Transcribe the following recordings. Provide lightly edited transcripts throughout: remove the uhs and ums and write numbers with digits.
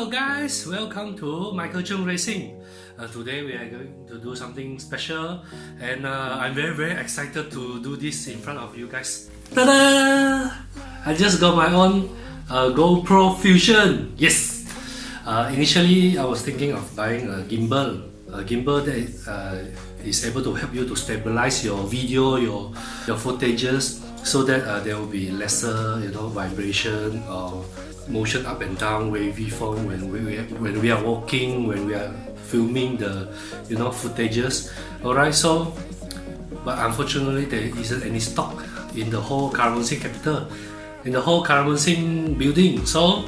Hello guys, welcome to Michael Chung Racing. Today we are going to do something special and I'm very excited to do this in front of you guys. Ta-da! I just got my own GoproFusion. Yes! Initially I was thinking of buying a gimbal. A gimbal that is able to help you to stabilize your video, your footages, so that there will be lesser, vibration or motion up and down, wavy form when we are walking, when we are filming the footages. Alright, so but unfortunately there isn't any stock in the whole Karamansin capital, in the whole Karamansin building. So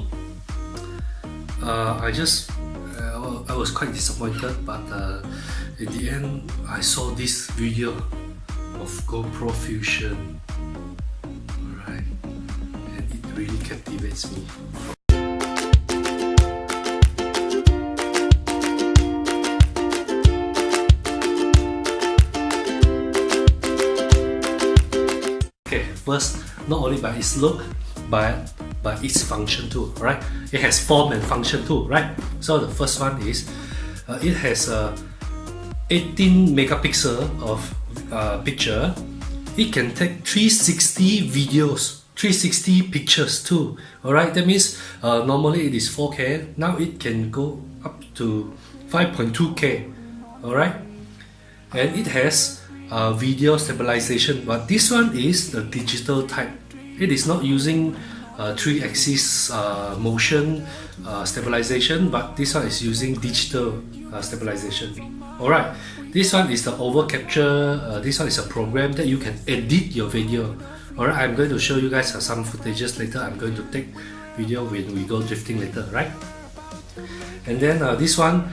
I was quite disappointed, but in the end I saw this video of GoproFusion. Alright, and it really captivates me. Okay, first, not only by its look, but by its function too, right? It has form and function too, right? So the first one is it has 18 megapixel of picture. It can take 360 videos, 360 pictures too. Alright, that means normally it is 4K. Now it can go up to 5.2K. Alright, and it has video stabilization, but this one is the digital type. It is not using 3-axis motion stabilization, but this one is using digital stabilization. Alright, this one is the over capture. This one is a program that you can edit your video. Alright, I'm going to show you guys some footages later. I'm going to take video when we go drifting later, right? And then this one,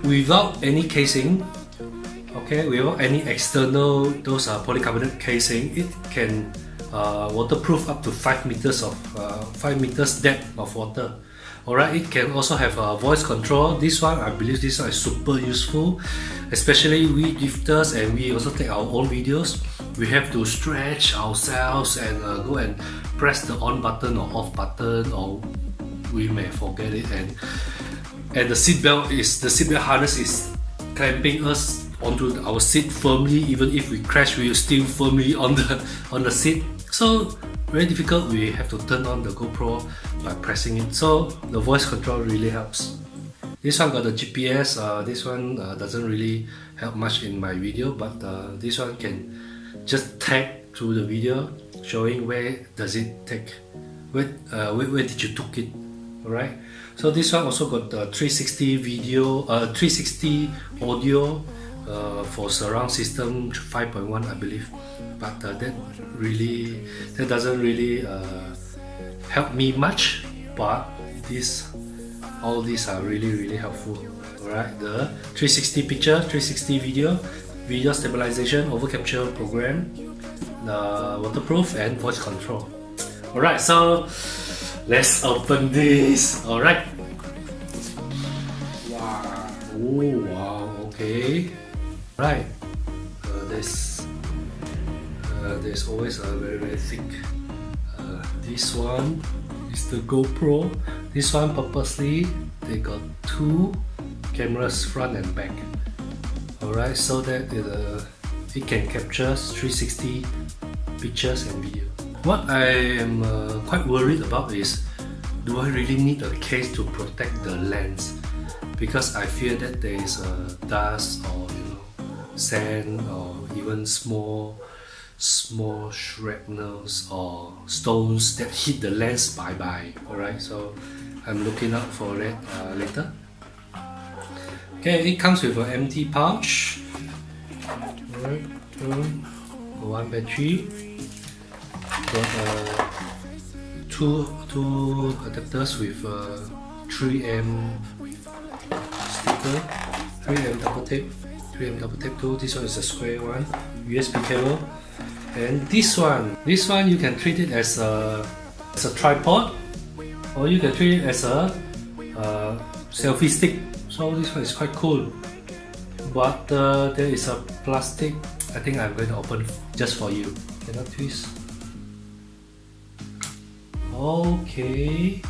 without any casing, okay, without any external polycarbonate casing, it can waterproof up to 5 meters of 5 meters depth of water. Alright, it can also have a voice control. This one, I believe this one is super useful, especially we drifters, and we also take our own videos. We have to stretch ourselves and go and press the on button or off button, or we may forget it, and the seatbelt harness is clamping us onto our seat firmly. Even if we crash, we are still firmly on the seat. So very difficult. We have to turn on the GoPro by pressing it. So the voice control really helps. This one got the GPS. This one doesn't really help much in my video, but this one can just tag through the video, showing where does it take, where did you took it. Alright. So this one also got the 360 video, 360 audio for surround system 5.1, I believe, but that doesn't really help me much. But all these are really helpful. Alright, the 360 picture, 360 video stabilization, over capture program, the waterproof, and voice control. Alright, so let's open this. Alright. Wow. Oh, wow. Okay. Right. There's always a very thick. This one is the GoPro. This one purposely they got 2 cameras, front and back. Alright, so that it can capture 360 pictures and video. What I am quite worried about is, do I really need a case to protect the lens? Because I fear that there is dust or sand or even small shrapnels or stones that hit the lens. Bye. Alright, so I'm looking out for that later. Okay, it comes with an empty pouch. Alright, one battery. Got two adapters with 3M sticker, 3M double tape. 3M double tape too. This one is a square one, USB cable, and this one you can treat it as a tripod, or you can treat it as a selfie stick. So this one is quite cool. But there is a plastic. I think I'm going to open just for you. Cannot twist. Okay,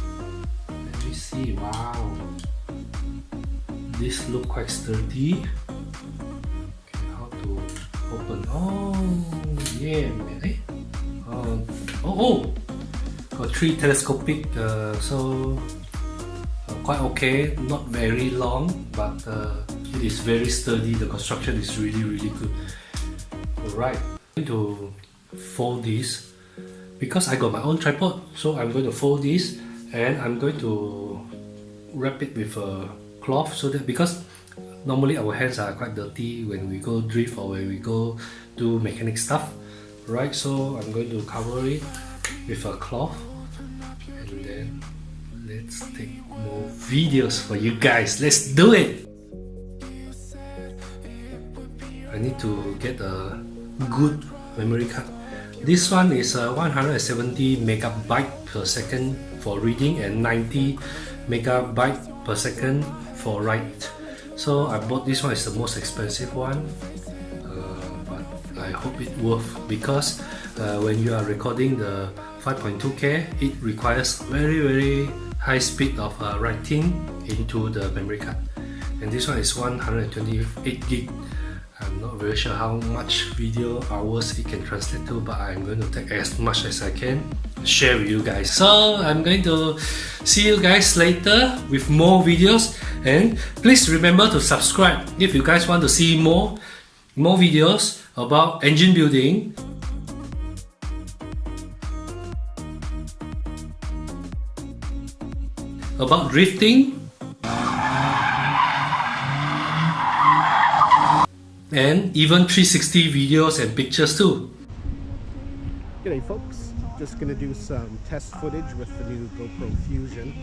let me me see. Wow, this look quite sturdy. Okay, how to open? Oh yeah, man. Got 3 telescopic, so quite okay. Not very long, but it is very sturdy. The construction is really good. Alright, I'm going to fold this because I got my own tripod. So I'm going to fold this and I'm going to wrap it with a cloth, so that because normally our hands are quite dirty when we go drift or when we go do mechanic stuff, right? So I'm going to cover it with a cloth, and then let's take more videos for you guys. Let's do it. I need to get a good memory card. This one is 170 megabyte per second for reading and 90 megabyte per second for write. So I bought this one. Is the most expensive one, but I hope it worth, because when you are recording the 5.2K, it requires very high speed of writing into the memory card. And this one is 128 gig. I'm not very sure how much video hours it can translate to, but I'm going to take as much as I can share with you guys. So I'm going to see you guys later with more videos, and please remember to subscribe if you guys want to see more videos about engine building, about drifting, and even 360 videos and pictures too. G'day folks, just gonna do some test footage with the new GoproFusion.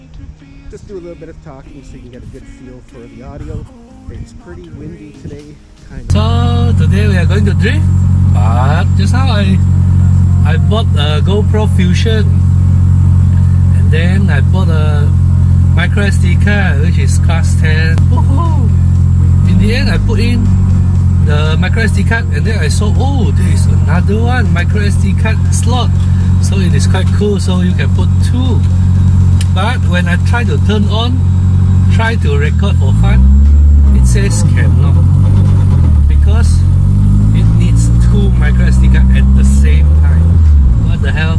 Just do a little bit of talking so you can get a good feel for the audio. It's pretty windy today, kind of. So today we are going to drift, but just now I bought a GoproFusion, and then I bought a micro SD card which is class 10. Woohoo! In the end I put in the micro SD card, and then I saw, oh, there is another one micro SD card slot, so it is quite cool. So you can put 2, but when I try to turn on, try to record for fun, it says cannot, because it needs 2 micro SD card at the same time. What the hell?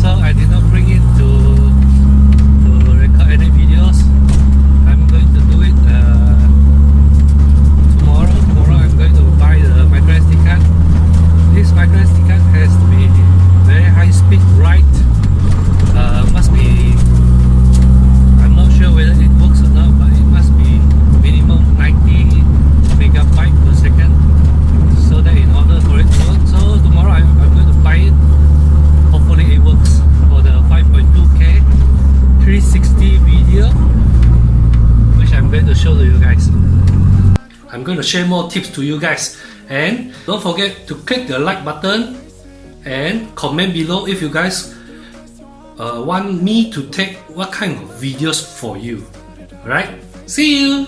So I did not bring it to record any videos. I'm going to do it tomorrow. I'm going to buy the micro SD card. This micro SD card has to be very high speed write. Must be, I'm not sure whether it works or not, but it must be minimum 90 megabyte per second, so that in order for it to work. So tomorrow I'm going to buy it. Hopefully it works for the 5.2K 360 video, which I'm going to show to you guys. I'm going to share more tips to you guys, and don't forget to click the like button and comment below if you guys want me to take what kind of videos for you. Alright, see you!